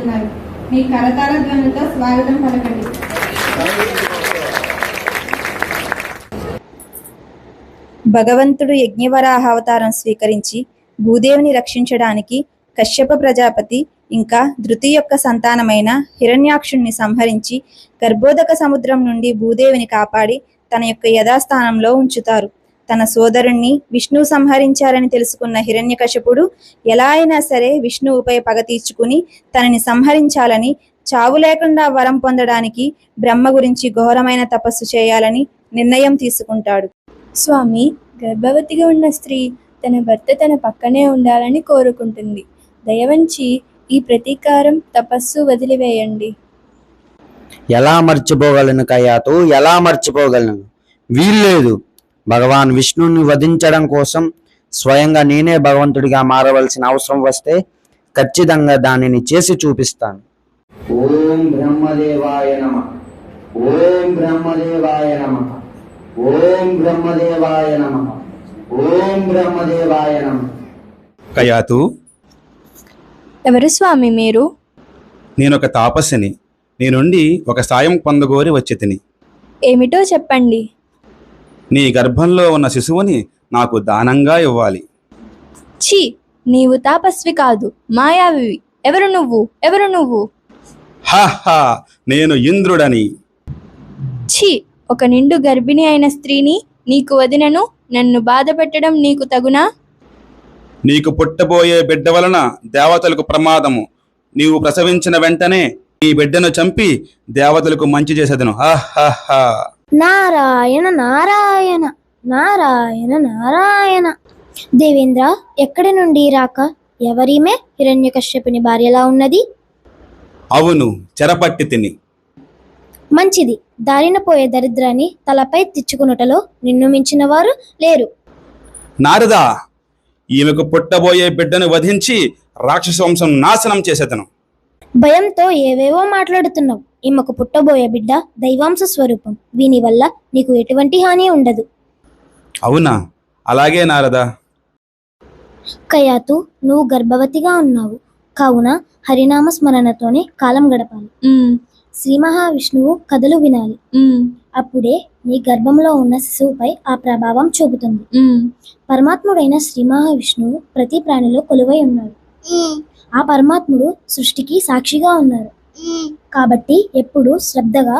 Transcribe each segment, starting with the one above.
వస్తున్నారు. మీ కరతాళ ధ్వనులతో స్వాగతం పలకండి. భగవంతుడు యజ్ఞవరాహ అవతారం స్వీకరించి భూదేవిని రక్షించడానికి కశ్యప ప్రజాపతి ఇంకా ధృతి యొక్క సంతానమైన హిరణ్యాక్షుణ్ణి సంహరించి గర్భోదక సముద్రం నుండి భూదేవిని కాపాడి తన యొక్క యథాస్థానంలో ఉంచుతారు. తన సోదరుణ్ణి విష్ణువు సంహరించారని తెలుసుకున్న హిరణ్యకశపుడు ఎలా అయినా సరే విష్ణువుపై పగ తీర్చుకుని తనని సంహరించాలని, చావు లేకుండా వరం పొందడానికి బ్రహ్మ గురించి ఘోరమైన తపస్సు చేయాలని నిర్ణయం తీసుకుంటాడు. స్వామి, గర్భవతిగా ఉన్న స్త్రీ తన భర్త తన పక్కనే ఉండాలని కోరుకుంటుంది. దయవంచి ఈ ప్రతీకారం తపస్సు వదిలివేయండి. ఎలా మర్చిపోగలను కయాతు, ఎలా మర్చిపోగలను? వీల్లేదు. భగవాన్ విష్ణుని వధించడం కోసం స్వయంగా నేనే భగవంతుడిగా మారవలసిన అవసరం వస్తే ఖచ్చితంగా దానిని చేసి చూపిస్తాను. ఓం బ్రహ్మదేవాయ నమః. ఓం బ్రహ్మదేవాయ నమః. ఓం బ్రహ్మదేవాయ నమః. ఓం బ్రహ్మదేవాయ నమః. కయాతు, ఎవరు స్వామి మీరు? నేనొక తాపస్సిని. నీ నుండి ఒక సాయం పొందగోరి వచ్చి తిని. ఏమిటో చెప్పండి. నీ గర్భంలో ఉన్న శిశువుని నాకు దానంగా ఇవ్వాలి. ఛీ, నీవు తాపస్వి కాదు, మాయావివి. ఎవరు నువ్వు? ఎవరు నువ్వు? హా, నేను ఇంద్రుడని. ఛీ, ఒక నిండు గర్భిణి అయిన స్త్రీని నీకు వదినను నన్ను బాధ పెట్టడం నీకు తగునా? నీకు పుట్టబోయే బిడ్డ వలన దేవతలకు ప్రమాదము. నీవు ప్రసవించిన వెంటనే ఈ బిడ్డను చంపి దేవతలకు మంచి చేసేదను. హా. నారాయణ నారాయణ నారాయణ నారాయణ. దేవేంద్ర, ఎక్కడి నుండి రాక? ఎవరీమే? హిరణ్యకశ్యపుని భార్యలా ఉన్నది. అవును, చెరపట్టి తిని. మంచిది. దారిన పోయే దరిద్రాన్ని తలపై తెచ్చుకునుటలో నిన్ను మించిన వారు లేరు. నారదా, ఈమెకు పుట్టబోయే బిడ్డను వధించి రాక్షస వంశం నాశనం చేసేదను. భయంతో ఏవేవో మాట్లాడుతున్నావు. ఈమెకు పుట్టబోయే బిడ్డ దైవాంశ స్వరూపం. వీని వల్ల నీకు ఎటువంటి హాని ఉండదు. అవునా? అలాగే నారదా. కయాతు, నువ్వు గర్భవతిగా ఉన్నావు కావున హరినామ స్మరణతోనే కాలం గడపాలి. శ్రీ మహావిష్ణువు కథలు వినాలి. అప్పుడే నీ గర్భంలో ఉన్న శిశువుపై ఆ ప్రభావం చూపుతుంది. పరమాత్ముడైన శ్రీ మహావిష్ణువు ప్రతి ప్రాణిలో కొలువై ఉన్నాడు. ఆ పరమాత్ముడు సృష్టికి సాక్షిగా ఉన్నారు. కాబట్టి ఎప్పుడు శ్రద్ధగా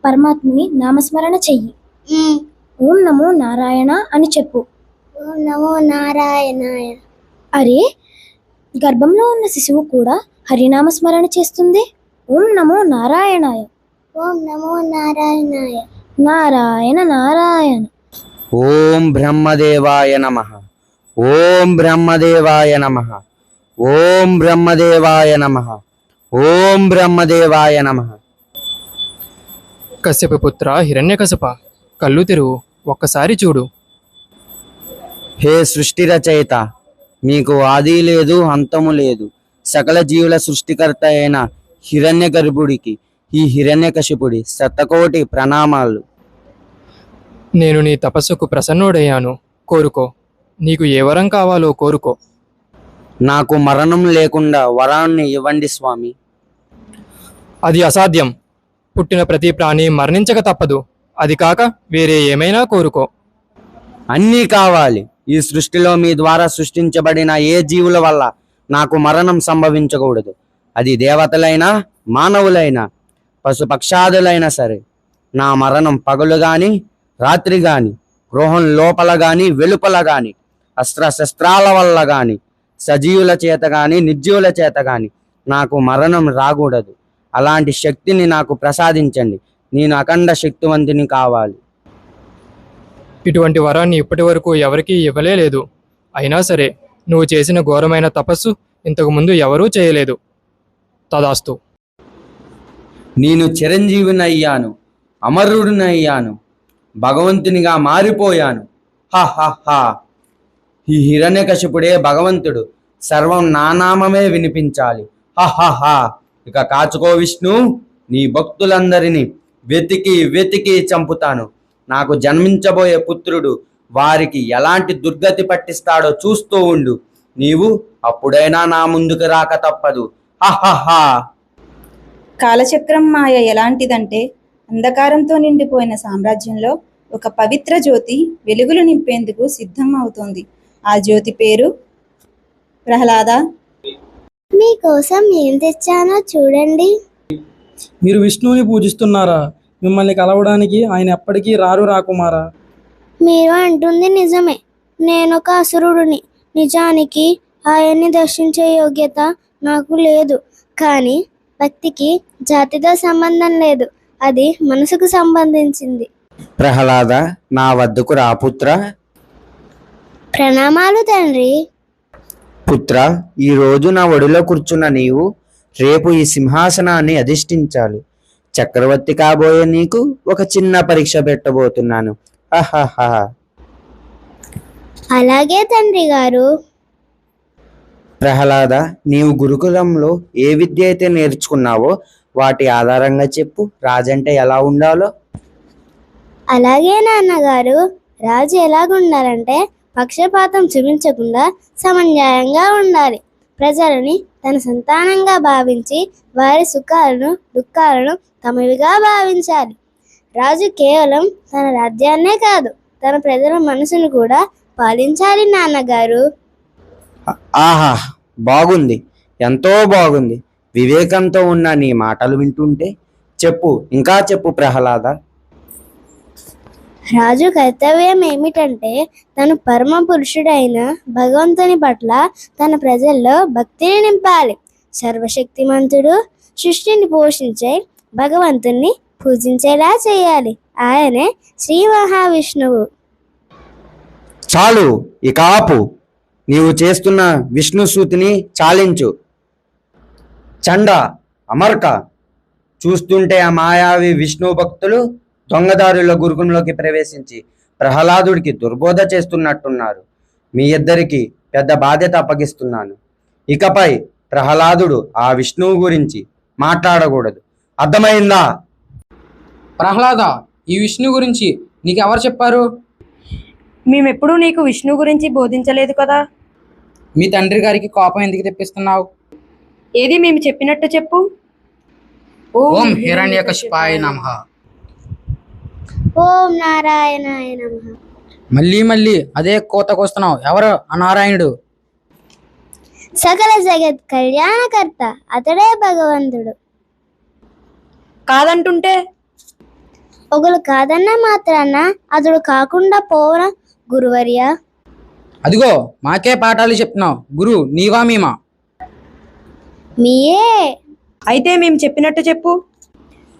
పరమాత్ముని నామస్మరణ చెయ్యి. ఓం నమో నారాయణ అని చెప్పు. ఓం నమో నారాయణాయ. అరే, గర్భంలో ఉన్న శిశువు కూడా హరినామస్మరణ చేస్తుంది. ఓం నమో నారాయణాయ. ఓం నమో నారాయణాయ. నారాయణ నారాయణ. ఓం బ్రహ్మదేవాయ నమః. ఓం బ్రహ్మదేవాయ నమః. ఓం బ్రహ్మదేవాయ నమః. ఓం బ్రహ్మదేవాయ నమః. కశ్యపపుత్ర హిరణ్యకశప, కళ్ళు తెరువు, ఒక్కసారి చూడు. హే సృష్టి రచయిత, మీకు ఆది లేదు, అంతము లేదు. సకల జీవుల సృష్టికర్త అయిన హిరణ్య గర్భుడికి, ఈ హిరణ్యకశిపుడి శతకోటి ప్రణామాలు. నేను నీ తపస్సుకు ప్రసన్నుడయ్యాను. కోరుకో. నీకు ఏ వరం కావాలో కోరుకో. నాకు మరణం లేకుండా వరాన్ని ఇవ్వండి స్వామి. అది అసాధ్యం. పుట్టిన ప్రతి ప్రాణి మరణించక తప్పదు. అది కాక వేరే ఏమైనా కోరుకో. అన్నీ కావాలి. ఈ సృష్టిలో మీ ద్వారా సృష్టించబడిన ఏ జీవుల వల్ల నాకు మరణం సంభవించకూడదు. అది దేవతలైనా మానవులైనా పశుపక్షాదులైనా సరే. నా మరణం పగలు గాని రాత్రి గాని, గృహం లోపల గాని వెలుపల గాని, అస్త్రశస్త్రాల వల్ల గాని, సజీవుల చేత గాని నిర్జీవుల చేత గాని నాకు మరణం రాకూడదు. అలాంటి శక్తిని నాకు ప్రసాదించండి. నేను అఖండ శక్తివంతుని కావాలి. ఇటువంటి వరాన్ని ఇప్పటి వరకు ఎవరికీ ఇవ్వలేదు. అయినా సరే నువ్వు చేసిన ఘోరమైన తపస్సు ఇంతకు ముందు ఎవరూ చేయలేదు. తదాస్తు. నేను చిరంజీవిని అయ్యాను, అమరుడిని అయ్యాను, భగవంతునిగా మారిపోయాను. హా. ఈ హిరణ్యకశిపుడే భగవంతుడు. సర్వం నా నామమే వినిపించాలి. హా. ఇక కాచుకో విష్ణు, నీ భక్తులందరినీ వెతికి వెతికి చంపుతాను. నాకు జన్మించబోయే పుత్రుడు వారికి ఎలాంటి దుర్గతి పట్టిస్తాడో చూస్తూ ఉండు. నీవు అప్పుడైనా నా ముందుకు రాక తప్పదు. హా. కాలచక్రం మాయ ఎలాంటిదంటే అంధకారంతో నిండిపోయిన సామ్రాజ్యంలో ఒక పవిత్ర జ్యోతి వెలుగులు నింపేందుకు సిద్ధం అవుతోంది. ఆ జ్యోతి పేరు ప్రహ్లాద. మీకోసం ఏం తెచ్చానో చూడండి. మీరు విష్ణువుని పూజిస్తున్నారా? మిమ్మల్ని కలవడానికి ఆయన ఎప్పటికీ రారు రాకుమారా. మీరు అంటుంది నిజమే. నేనొక అసురుడిని. నిజానికి ఆయన్ని దర్శించే యోగ్యత నాకు లేదు. కానీ భక్తికి జాతితో సంబంధం లేదు, అది మనసుకు సంబంధించింది. ప్రహ్లాద, నా వద్దకు రా పుత్ర. ప్రణామాలు తండ్రి. పుత్ర, ఈ రోజు నా ఒడిలో కూర్చున్న నీవు రేపు ఈ సింహాసనాన్ని అధిష్ఠించాలి. చక్రవర్తి కాబోయే నీకు ఒక చిన్న పరీక్ష పెట్టబోతున్నాను. అహహా. అలాగే తండ్రి గారు. ప్రహ్లాద, నీవు గురుకులంలో ఏ విద్య అయితే నేర్చుకున్నావో వాటి ఆధారంగా చెప్పు, రాజంటే ఎలా ఉండాలో. అలాగే నాన్నగారు. రాజు ఎలాగుండాలంటే పక్షపాతం చూపించకుండా సమన్యాయంగా ఉండాలి. ప్రజలని తన సంతానంగా భావించి వారి సుఖాలను దుఃఖాలను తమవిగా భావించాలి. రాజు కేవలం తన రాజ్యాన్నే కాదు, తన ప్రజల మనసును కూడా పాలించాలి నాన్నగారు. ఆహా, బాగుంది, ఎంతో బాగుంది. వివేకంతో ఉన్న నీ మాటలు వింటుంటే చెప్పు, ఇంకా చెప్పు ప్రహ్లాద. రాజు కర్తవ్యం ఏమిటంటే తను పరమ పురుషుడైన భగవంతుని పట్ల తన ప్రజల్లో భక్తిని నింపాలి. సర్వశక్తిమంతుడు సృష్టిని పోషించే భగవంతుణ్ణి పూజించేలా చేయాలి. ఆయనే శ్రీ మహావిష్ణువు. చాలు, ఇక ఆపు. నీవు చేస్తున్న విష్ణు సూతిని చాలించు. చండ, అమర్క, చూస్తుంటే ఆ మాయావి విష్ణు భక్తులు దొంగదారుల గురుకులంలోకి ప్రవేశించి ప్రహ్లాదుడికి దుర్బోధ చేస్తున్నట్టున్నారు. మీ ఇద్దరికి పెద్ద బాధ్యత అప్పగిస్తున్నాను. ఇకపై ప్రహ్లాదుడు ఆ విష్ణువు గురించి మాట్లాడకూడదు, అర్థమైందా? ప్రహ్లాద, ఈ విష్ణు గురించి నీకెవరు చెప్పారు? మేమెప్పుడూ నీకు విష్ణు గురించి బోధించలేదు కదా. మీ తండ్రి గారికి కోపం ఎందుకు తెప్పిస్తున్నావు? ఏది మేము చెప్పినట్టు చెప్పు. ఓం హిరణ్యకశిపాయ నమః. ఓం నారాయణాయ నమః. మళ్ళీ అదే కోతకొస్తున్నావు. ఎవరు ఆ నారాయణుడు? సకల జగత్ కళ్యాణకర్త, అతడే భగవంతుడు. కాదంటుంటే? ఒకరు కాదన్న మాత్రాన అతడు కాకుండా పోవన గురువర్య. అదిగో మాకే పాఠాలు చెప్తున్నావు. గురు నీవా మేమా? మీయే. అయితే మేము చెప్పినట్టు చెప్పు.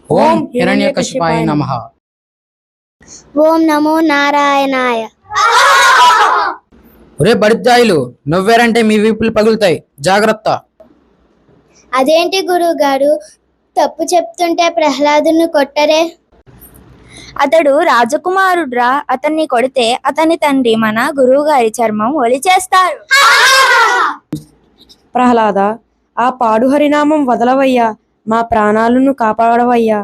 ఓం హిరణ్యకశిపాయ నమః. ఓం నమో నారాయణాయ. ఒరే బడిద్దాయిలు, నవ్వారంటే మీ వీపులు పగులుతాయి, జాగ్రత్త. అదేంటి గురువు గారు, తప్పు చెప్తుంటే ప్రహ్లాదుని కొట్టరే? అతడు రాజకుమారుడ్రా. అతన్ని కొడితే అతని తండ్రి మన గురువు గారి చర్మం ఒలిచేస్తారు. ప్రహ్లాద, ఆ పాడు హరినామం వదలవయ్యా, మా ప్రాణాలను కాపాడవయ్యా.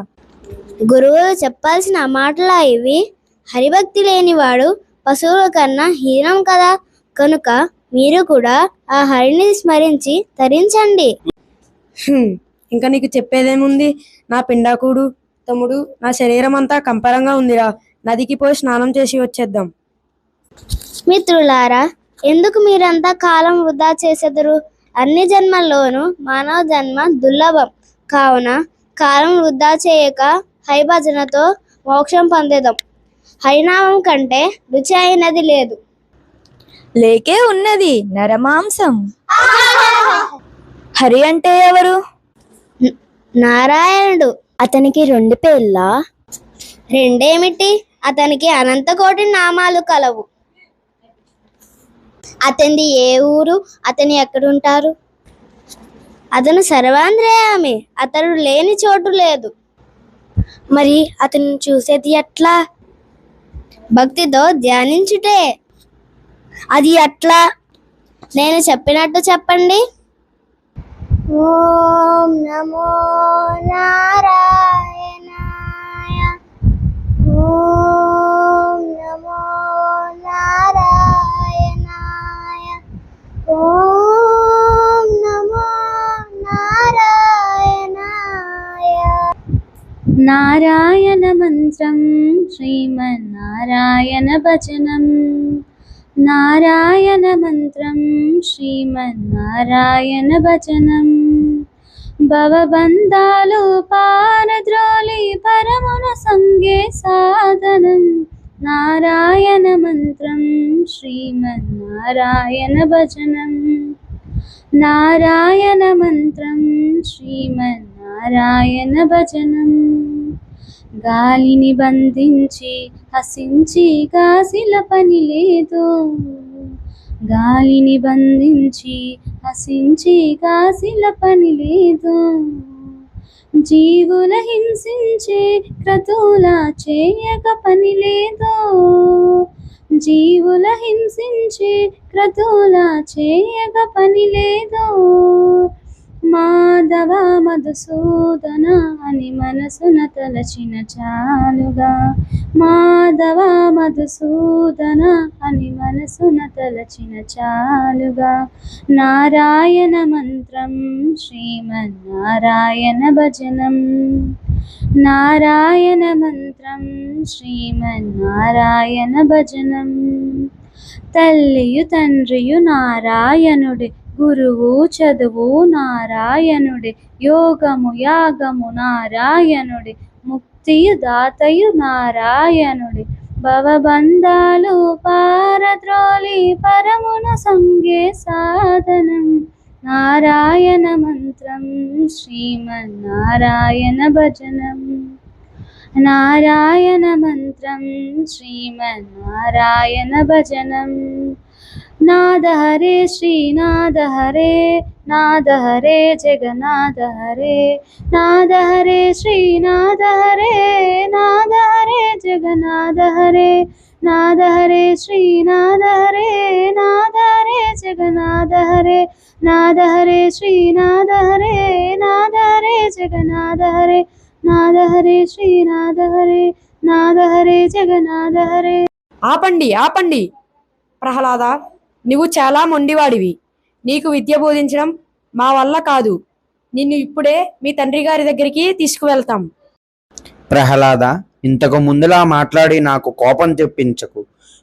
గురువు చెప్పాల్సిన మాటలా ఇవి? హరిభక్తి లేనివాడు పశువుల కన్నా హీనం కదా. కనుక మీరు కూడా ఆ హరిని స్మరించి తరించండి. ఇంకా నీకు చెప్పేదేముంది? నా పిండాకుడు తమ్ముడు, నా శరీరం అంతా కంపరంగా ఉందిరా. నదికి పోయి స్నానం చేసి వచ్చేద్దాం. మిత్రులారా, ఎందుకు మీరంతా కాలం వృధా చేసెదరు? అన్ని జన్మల్లోనూ మానవ జన్మ దుర్లభం కావున కాలం వృధా చేయక హరిభజనతో మోక్షం పొందేదాం. హరినామం కంటే రుచి అయినది లేదు. లేకే ఉన్నది నరమాంసం. హరి అంటే ఎవరు? నారాయణుడు. అతనికి 2 పేర్లా? రెండేమిటి, అతనికి అనంతకోటి నామాలు కలవు. అతనిది ఏ ఊరు? అతను ఎక్కడుంటారు? అతను సర్వాంధ్రయామి, అతడు లేని చోటు లేదు. మరి అతను చూసేది ఎట్లా? భక్తితో ధ్యానించుటే. అది అట్లా? నేను చెప్పినట్టు చెప్పండి. ఓం నమో నారాయణాయ. ఓం నమో నారాయణాయ. ఓం నమో నారాయణాయ. నారాయణ మంత్రం శ్రీమన్నారాయణ భజనం నారాయణ మంత్రం శ్రీమన్నారాయణ భజనం భవబంధాలు పారద్రోలి పరమున సంగే సాధనం నారాయణ మంత్రం శ్రీమన్నారాయణ భజనం నారాయణ మంత్రం శ్రీమన్నారాయణ భజనం గాలిని బంధించి హసించి కాసిల పని లేదు గాలిని బంధించి హసించి కాసిల పని లేదు జీవుల హింసించే క్రతువుల చేయక పని లేదు జీవుల హింసించే క్రతువుల చేయక పని లేదు మాధవ మధుసూదన అని మనసున తలచిన చాలుగా మాధవ మధుసూదన అని మనసున తలచిన చాలుగా నారాయణ మంత్రం శ్రీమన్నారాయణ భజనం నారాయణ మంత్రం శ్రీమన్నారాయణ భజనం తల్లియు తండ్రియు నారాయణుడే గురువు చదువు నారాయణుడే యోగము యాగము నారాయణుడే ముక్తియు దాతయు నారాయణుడే భవబంధాలు పారద్రోలి పరమున సంగే సాధనం నారాయణ మంత్రం శ్రీమన్నారాయణ భజనం నారాయణ మంత్రం శ్రీమన్నారాయణ భజనం నాద హరే శ్రీనాథ హరే నాద హరే జగన్నాథ హరే నాద హరే శ్రీనాథ హరే నాద హరే జగన్నాథ హరే నాద హరే శ్రీనాథ హరే నాద హరే జగన్నాథ హరే నాద హరే శ్రీనాథ హరే నాద హరే జగన్నాథ హరే నాద హరే శ్రీనాథ హరే నాద హరే జగన్నాథ హరే. ఆపండి ఆపండి ప్రహ్లాద, నువ్వు చాలా మొండివాడివి. నీకు విద్య బోధించడం మా వల్ల కాదు. నిన్ను ఇప్పుడే మీ తండ్రి గారి దగ్గరికి తీసుకువెళ్తాం. ప్రహ్లాద, ఇంతకు ముందులా మాట్లాడి నాకు కోపం తెప్పించకు.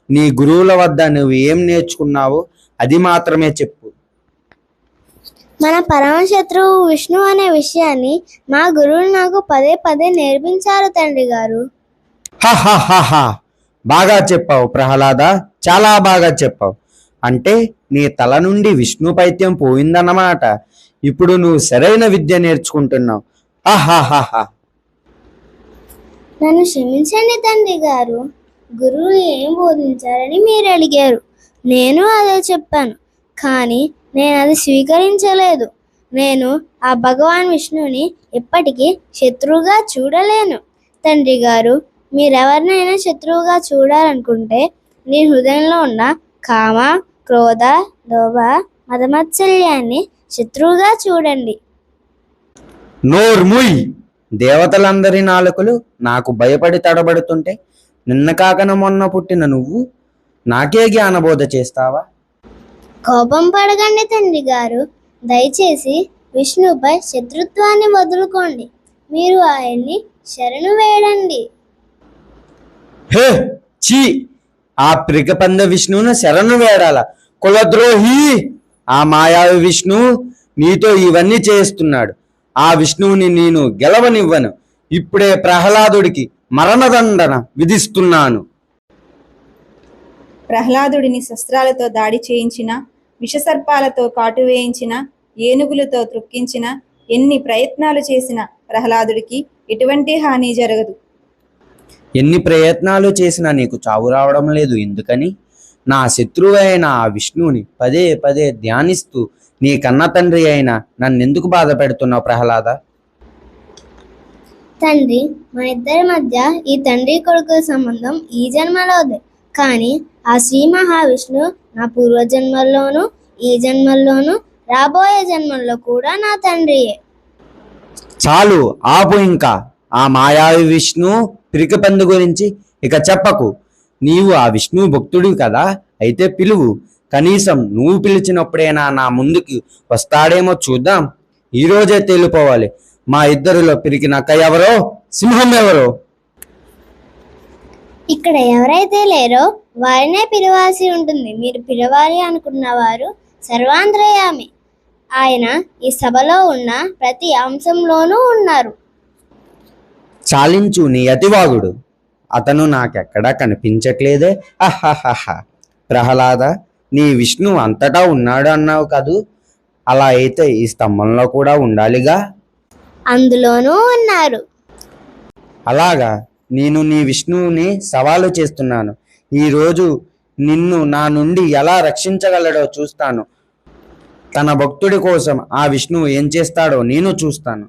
నీ గురువుల వద్ద నువ్వు ఏం నేర్చుకున్నావో అది మాత్రమే చెప్పు. మన పరమశత్రువు విష్ణు అనే విషయాన్ని మా గురువులు నాకు పదే పదే నేర్పించారు తండ్రి గారు. బాగా చెప్పావు ప్రహ్లాద, చాలా బాగా చెప్పావు. అంటే నీ తల నుండి విష్ణు పైత్యం పోయిందన్నమాట. ఇప్పుడు నువ్వు సరైన విద్య నేర్చుకుంటున్నావు. ఆహాహాహా. నన్ను క్షమించండి తండ్రి గారు. గురువులు ఏం బోధించారని మీరు అడిగారు, నేను అదే చెప్పాను. కానీ నేను అది స్వీకరించలేదు. నేను ఆ భగవాన్ విష్ణుని ఎప్పటికీ శత్రువుగా చూడలేను. తండ్రి గారు, మీరెవరినైనా శత్రువుగా చూడాలనుకుంటే నీ హృదయంలో ఉన్న కామ క్రోధ లోభ మదమత్సల్యాన్ని శత్రువుగా చూడండి. నోర్ముయ్! దేవతలందరి నాలుకలు నాకు భయపడి తడబడుతుంటే నిన్న కాకన మొన్న పుట్టిన నువ్వు నాకే జ్ఞానబోధ చేస్తావా? కోపం పడకండి తండ్రి గారు. దయచేసి విష్ణుపై శత్రుత్వాన్ని వదులుకోండి. మీరు ఆయన్ని శరణు వేడండి. హే చీ! ఆ ప్రికపంద విష్ణువును శరణు వేడాల? కులద్రోహి! ఆ మాయావి విష్ణువు నీతో ఇవన్నీ చేస్తున్నాడు. ఆ విష్ణువుని నేను గెలవనివ్వను. ఇప్పుడే ప్రహ్లాదుడికి మరణదండన విధిస్తున్నాను. ప్రహ్లాదుడిని శస్త్రాలతో దాడి చేయించిన, విషసర్పాలతో కాటు వేయించిన, ఏనుగులతో త్రొక్కించిన, ఎన్ని ప్రయత్నాలు చేసిన ప్రహ్లాదుడికి ఎటువంటి హాని జరగదు. ఎన్ని ప్రయత్నాలు చేసినా నీకు చావు రావడం లేదు. ఎందుకని? నా శత్రువు అయిన ఆ విష్ణువుని పదే పదే ధ్యానిస్తూ నీ కన్న తండ్రి అయిన నన్నెందుకు బాధ పెడుతున్నావు ప్రహ్లాద? తండ్రి, మా ఇద్దరి మధ్య ఈ తండ్రి కొడుకుల సంబంధం ఈ జన్మలోదే. కానీ ఆ శ్రీ మహావిష్ణు నా పూర్వజన్మల్లోనూ ఈ జన్మల్లోనూ రాబోయే జన్మల్లో కూడా నా తండ్రియే. చాలు, ఆపు ఇంకా. ఆ మాయావి విష్ణు పిరికిపందు గురించి ఇక చెప్పకు. నీవు ఆ విష్ణు భక్తుడివి కదా, అయితే పిలువు. కనీసం నువ్వు పిలిచినప్పుడైనా నా ముందుకి వస్తాడేమో చూద్దాం. ఈరోజే తేలిపోవాలి మా ఇద్దరిలో పిరికి నక్క ఎవరో. సింహం ఎవరు? ఇక్కడ ఎవరైతే లేరో వారినే పిలవాల్సి ఉంటుంది. మీరు పిలవాలి అనుకున్న వారు సర్వాంతర్యామి. ఆయన ఈ సభలో ఉన్న ప్రతి అంశంలోనూ ఉన్నారు. చాలించు నీ అతివాగుడు. అతను నాకెక్కడా కనిపించట్లేదే. అహహహ. ప్రహ్లాద, నీ విష్ణు అంతటా ఉన్నాడు అన్నావు కదూ, అలా అయితే ఈ స్తంభంలో కూడా ఉండాలిగా. అందులోనూ ఉన్నారు. అలాగా, నేను నీ విష్ణువుని సవాలు చేస్తున్నాను. ఈరోజు నిన్ను నా నుండి ఎలా రక్షించగలడో చూస్తాను. తన భక్తుడి కోసం ఆ విష్ణువు ఏం చేస్తాడో నేను చూస్తాను.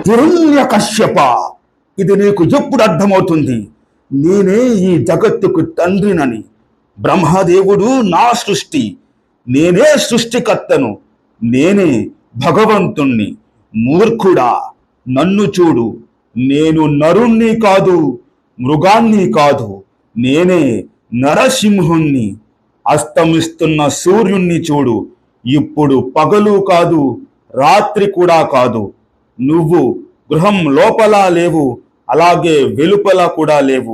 హిరణ్యకశ్యప, ఇది నీకు ఎప్పుడు అర్థమవుతుంది? నేనే ఈ జగత్తుకు తండ్రినని. బ్రహ్మదేవుడు నా సృష్టి, నేనే సృష్టికర్తను, నేనే భగవంతుణ్ణి. మూర్ఖుడా, నన్ను చూడు. నేను నరుణ్ణి కాదు, మృగాన్ని కాదు, నేనే నరసింహుణ్ణి. అస్తమిస్తున్న సూర్యుణ్ణి చూడు. ఇప్పుడు పగలు కాదు, రాత్రి కూడా కాదు. నువ్వు గృహం లోపల లేవు, అలాగే వెలుపల కూడా లేవు.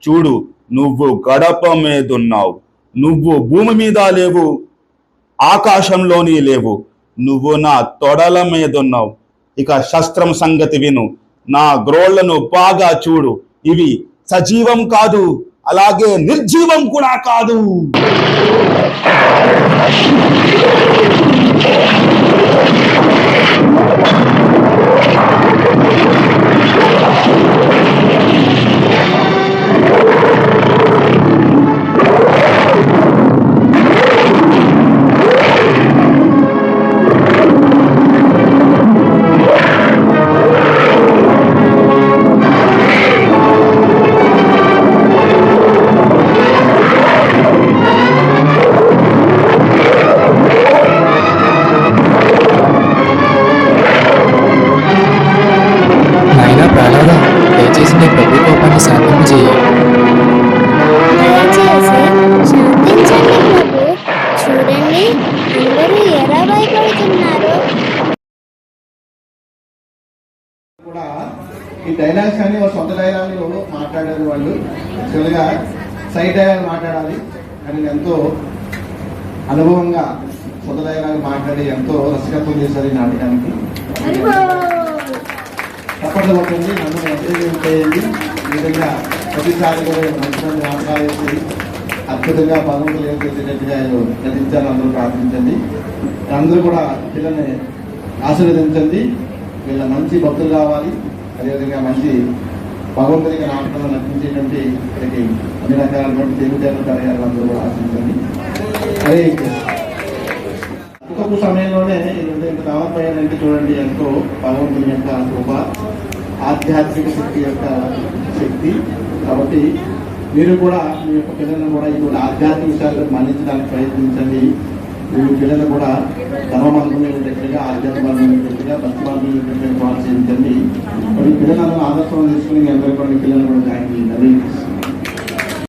చూడు, నువ్వు గడప మీదున్నావు. నువ్వు భూమి మీద లేవు, ఆకాశంలోని లేవు. నువ్వు నా తొడల మీదున్నావు. ఇక శస్త్రం సంగతి విను. నా గ్రోళ్లను బాగా చూడు. ఇవి సజీవం కాదు, అలాగే నిర్జీవం కూడా కాదు. ఈ డైలాగ్స్ అని సొంత డైలాగులు మాట్లాడారు వాళ్ళు. యాక్చువల్గా సైడ్ డైలాగ్ మాట్లాడాలి, కానీ ఎంతో అనుభవంగా సొంత డైలాగ్ మాట్లాడి ఎంతో రసకత్వం చేశారు ఈ నాటకానికి. తప్పట్లు పట్టింది, నన్ను ఎంకరేజ్ చేయండి. ఈ విధంగా ప్రతిసారి కూడా మంచి మంచి నాటకాలు వేసి అద్భుతంగా భగవంతులు ఏం చేసేటట్టుగా నటించాలని అందరూ ప్రార్థించండి. అందరూ కూడా పిల్లల్ని ఆశీర్వదించండి. వీళ్ళ మంచి భక్తులు కావాలి, అదేవిధంగా మంచి భగవంతుడిగా నాటకంలో నటించేటువంటి ఇక్కడికి అన్ని రకాలైనటువంటి తెలుగుదేవుల కార్యాలు అందరూ కూడా ఆశించండి. అదే ఒక్కొక్క సమయంలోనే డెవలప్ అయ్యారంటే చూడండి, ఎంతో భగవంతుని యొక్క కృప, ఆధ్యాత్మిక శక్తి యొక్క శక్తి. కాబట్టి మీరు కూడా మీ యొక్క పిల్లలను కూడా ఇటువంటి ఆధ్యాత్మిక విషయాలను మన్నించడానికి ప్రయత్నించండి. మీ పిల్లలు కూడా ధర్మ మార్గంగా ఆధ్యాత్మ మార్గంగా భక్తి మార్గంగా ప్రోత్సహించండి. మరి పిల్లలను ఆదర్శం తీసుకుని మీ అందరూ కూడా మీ పిల్లలు కూడా జాయిన్ చేయండి.